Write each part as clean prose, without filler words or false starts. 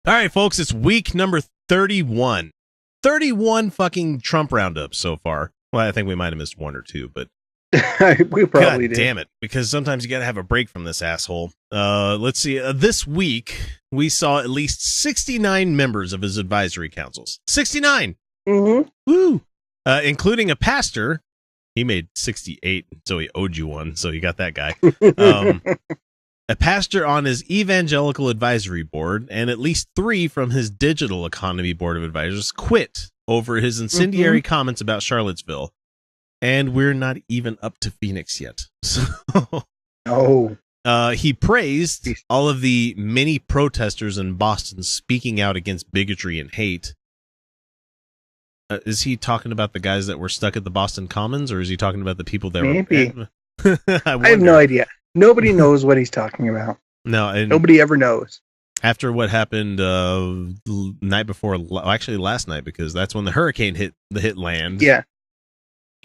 All right, folks, it's week number 31. 31 fucking Trump Roundups so far. Well, I think we might have missed one or two, but we probably God did. damn it, because sometimes you got to have a break from this asshole. Let's see. This week, we saw at least 69 members of his advisory councils. 69! Mm-hmm. Woo! Including a pastor. He made 68, so he owed you one, so you got that guy. A pastor on his evangelical advisory board, and at least 3 from his digital economy board of advisors quit over his incendiary comments about Charlottesville. And we're not even up to Phoenix yet. So, he praised all of the many protesters in Boston speaking out against bigotry and hate. Is he talking about the guys that were stuck at the Boston Commons, or is he talking about the people that Maybe. were... I have no idea. Nobody knows what he's talking about. No, and nobody ever knows. After what happened night before, actually last night, because that's when the hurricane hit land. Yeah.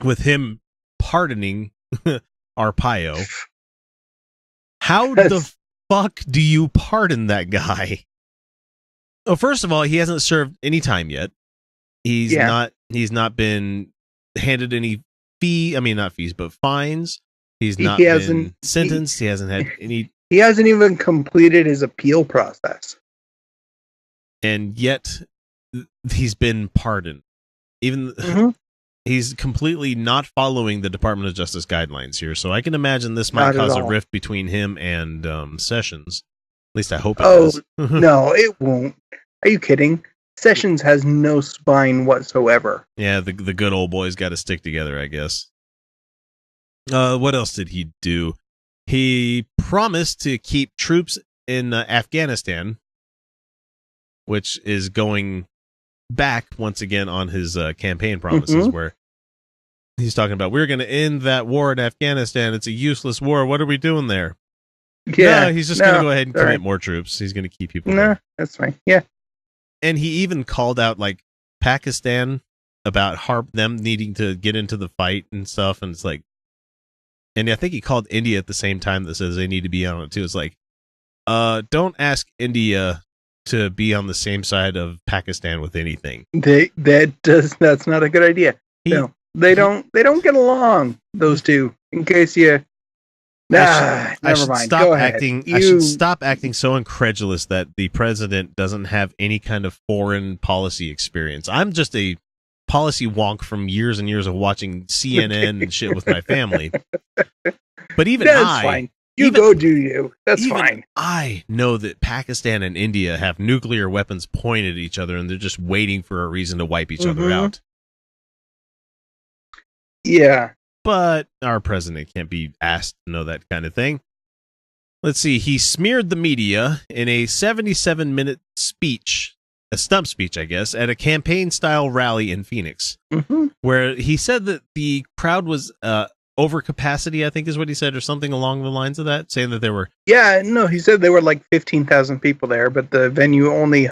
With him pardoning Arpaio. How the fuck do you pardon that guy? Well, first of all, he hasn't served any time yet. He's not been handed any not fees, but fines. He's not been sentenced. He hasn't had any. He hasn't even completed his appeal process. And yet, he's been pardoned. Even he's completely not following the Department of Justice guidelines here. So I can imagine this might cause a rift between him and Sessions. At least I hope it does. No, it won't. Are you kidding? Sessions has no spine whatsoever. Yeah, the good old boys got to stick together, I guess. What else did he do? He promised to keep troops in Afghanistan, which is going back once again on his campaign promises, where he's talking about, we're going to end that war in Afghanistan. It's a useless war. What are we doing there? Yeah, he's just going to go ahead and commit more troops. He's going to keep people there. That's fine. Yeah. And he even called out like Pakistan about them needing to get into the fight and stuff. And it's like, and I think he called India at the same time that says they need to be on it too. It's like, don't ask India to be on the same side of Pakistan with anything. That's not a good idea. They don't get along, those two. In case you never mind. Go ahead. I should stop acting so incredulous that the president doesn't have any kind of foreign policy experience. I'm just a policy wonk from years and years of watching CNN and shit with my family. But even fine. Go do you. That's fine. I know that Pakistan and India have nuclear weapons pointed at each other, and they're just waiting for a reason to wipe each other out. Yeah. But our president can't be asked to know that kind of thing. Let's see. He smeared the media in a 77-minute speech, a stump speech, I guess, at a campaign-style rally in Phoenix, where he said that the crowd was over capacity, I think is what he said, or something along the lines of that, saying that there were... Yeah, no, he said there were like 15,000 people there, but the venue only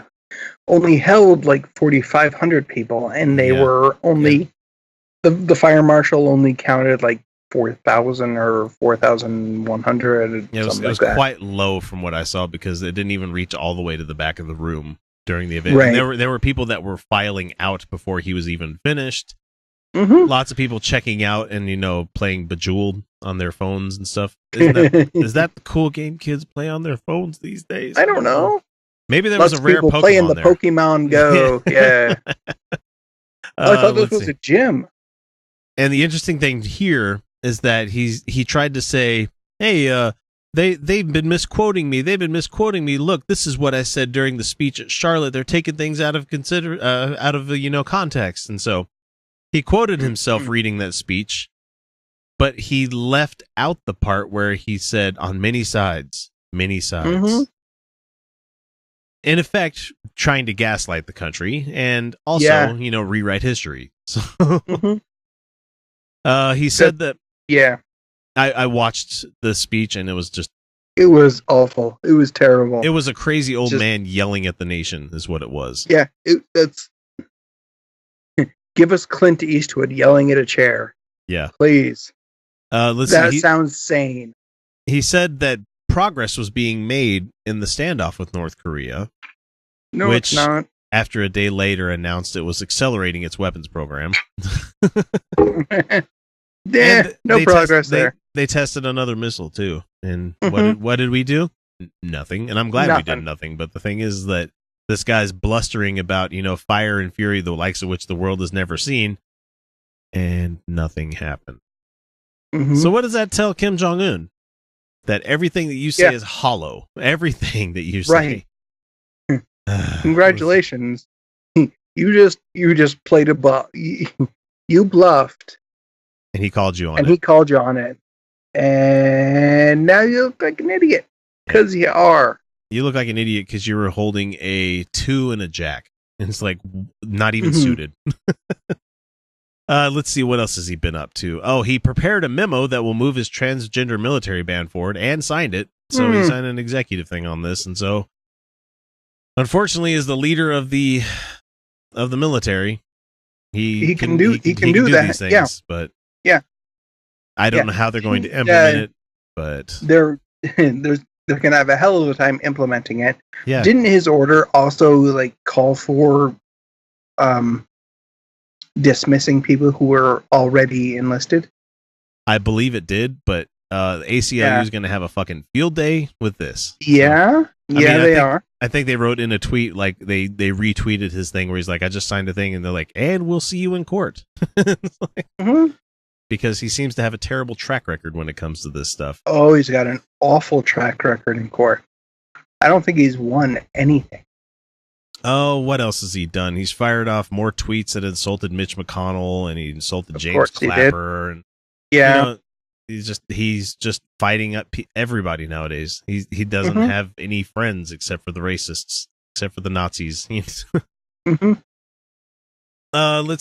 held like 4,500 people, and they were only... The fire marshal only counted like 4,000 or 4,100. Yeah, it was quite low from what I saw, because it didn't even reach all the way to the back of the room during the event. Right. And there were people that were filing out before he was even finished. Lots of people checking out and playing Bejeweled on their phones and stuff. Is that the cool game kids play on their phones these days? I don't know. Maybe there was a rare Pokemon playing the there. Pokemon Go. Yeah. I thought this was a gym. And the interesting thing here is that he tried to say, hey, they've been misquoting me. They've been misquoting me. Look, this is what I said during the speech at Charlotte. They're taking things out of context. And so he quoted himself reading that speech, but he left out the part where he said, on many sides, many sides. In effect, trying to gaslight the country and also, rewrite history. So he said that. Yeah. I watched the speech and it was just. It was awful. It was terrible. It was a crazy old man yelling at the nation, is what it was. Yeah. That's. Give us Clint Eastwood yelling at a chair. Yeah. Please. That sounds sane. He said that progress was being made in the standoff with North Korea. No, which, it's not. after a day later, announced it was accelerating its weapons program. No progress there. They tested another missile too, and Mm-hmm. what did we do? Nothing. And I'm glad we did Nothing. nothing. But the thing is that this guy's blustering about, fire and fury, the likes of which the world has never seen, and nothing happened. Mm-hmm. So what does that tell Kim Jong-un? That everything that you say is hollow. Everything that you say. Right. Congratulations. You just played a bluff. You bluffed. And he called you on it. And he called you on it. And now you look like an idiot. Because you are. You look like an idiot because you were holding a 2 and a jack. And it's like not even suited. Let's see, what else has he been up to? Oh, he prepared a memo that will move his transgender military ban forward and signed it. So he signed an executive thing on this. And so, unfortunately, as the leader of the military, he can do that. These things, but I don't know how they're going to implement it. But they're going to have a hell of a time implementing it. Yeah. Didn't his order also call for dismissing people who were already enlisted? I believe it did, but the ACLU is going to have a fucking field day with this. Yeah. So, they are. I think they wrote in a tweet, they retweeted his thing where he's like, I just signed a thing, and they're like, and we'll see you in court. Because he seems to have a terrible track record when it comes to this stuff. Oh, he's got an awful track record in court. I don't think he's won anything. Oh, what else has he done? He's fired off more tweets that insulted Mitch McConnell, and he insulted James Clapper. And he's just fighting up everybody nowadays. He doesn't have any friends except for the racists, except for the Nazis. Let's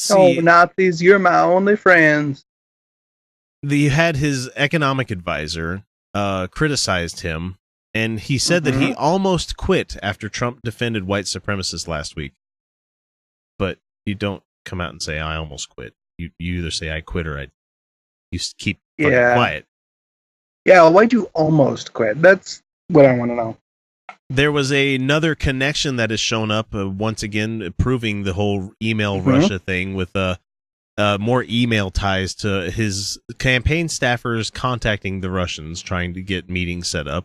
see. Oh, Nazis, you're my only friends. You had his economic advisor criticized him. And he said that he almost quit after Trump defended white supremacists last week. But you don't come out and say, I almost quit. You either say I quit or you keep quiet. Yeah, why'd you almost quit? That's what I want to know. There was another connection that has shown up, once again, proving the whole email Russia thing with more email ties to his campaign staffers contacting the Russians, trying to get meetings set up.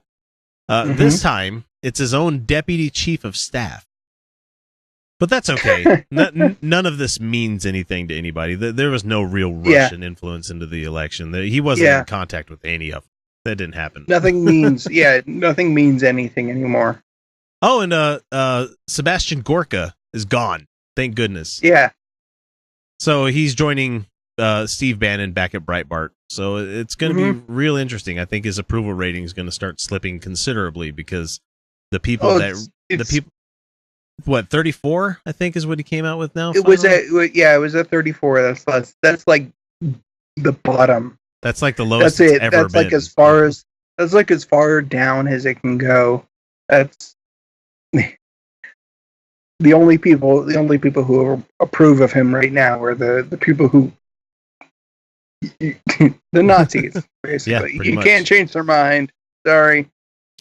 This time, it's his own deputy chief of staff. But that's okay. None of this means anything to anybody. There was no real Russian influence into the election. He wasn't in contact with any of them. That didn't happen. Nothing means anything anymore. Oh, and Sebastian Gorka is gone. Thank goodness. Yeah. So he's joining Steve Bannon back at Breitbart. So it's going to be real interesting. I think his approval rating is going to start slipping considerably because the people 34, I think, is what he came out with now. It was at 34. That's like the bottom. That's like the lowest it's ever been. That's like as far down as it can go. That's the only people who approve of him right now are the people who the Nazis, basically. You can't change their mind. Sorry.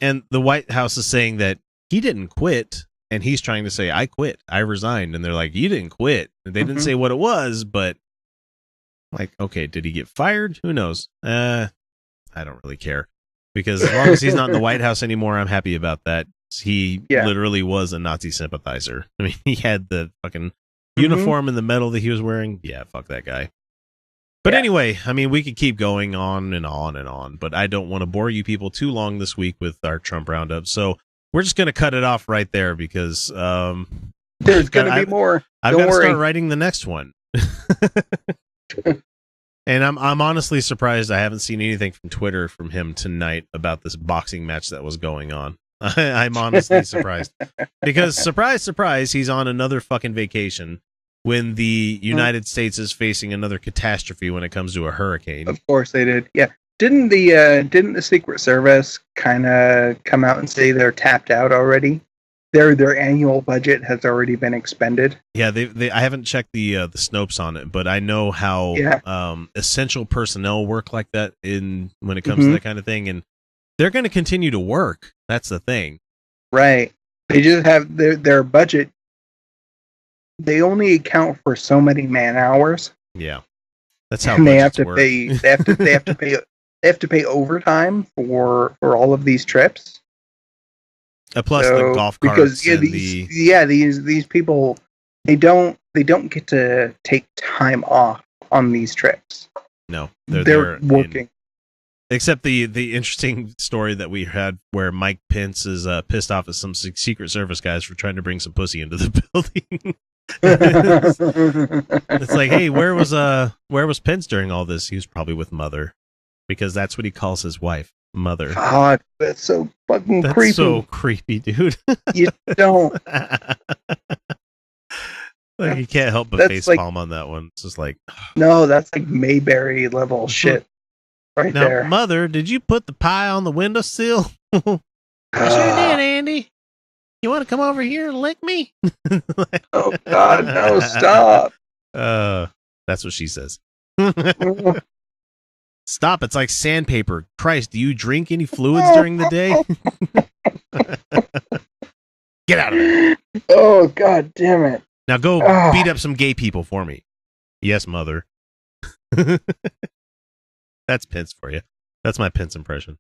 And the White House is saying that he didn't quit, and he's trying to say, I quit. I resigned. And they're like, you didn't quit. And they didn't say what it was, but okay, did he get fired? Who knows? I don't really care. Because as long as he's not in the White House anymore, I'm happy about that. He literally was a Nazi sympathizer. I mean, he had the fucking uniform and the medal that he was wearing. Yeah, fuck that guy. But anyway, I mean, we could keep going on and on and on, but I don't want to bore you people too long this week with our Trump Roundup. So we're just going to cut it off right there because there's going to be more. I've got to start writing the next one. And I'm honestly surprised I haven't seen anything from Twitter from him tonight about this boxing match that was going on. I'm honestly surprised because surprise, surprise, he's on another fucking vacation when the United States is facing another catastrophe when it comes to a hurricane. Of course they did. Yeah. Didn't the Secret Service kind of come out and say they're tapped out already? Their annual budget has already been expended. Yeah, I haven't checked the Snopes on it, but I know how essential personnel work like that when it comes to that kind of thing, and they're going to continue to work. That's the thing, right? They just have their budget. They only account for so many man hours. Yeah, that's how and they have budgets to work. pay. They have to pay overtime for all of these trips. Plus the golf carts because and these people they don't get to take time off on these trips. No, they're working. Except the interesting story that we had where Mike Pence is pissed off at some Secret Service guys for trying to bring some pussy into the building. It's like, hey, where was Pence during all this? He was probably with Mother, because that's what he calls his wife, Mother. God, that's so fucking creepy. That's so creepy, dude. You don't. Like, you can't help but face palm on that one. It's just like, no, that's like Mayberry level shit. Right now, there. Mother, did you put the pie on the windowsill? I sure did, Andy. You want to come over here and lick me? Oh, God, no, stop. That's what she says. Stop, it's like sandpaper. Christ, do you drink any fluids during the day? Get out of there. Oh, God damn it. Now go beat up some gay people for me. Yes, Mother. That's Pence for you. That's my Pence impression.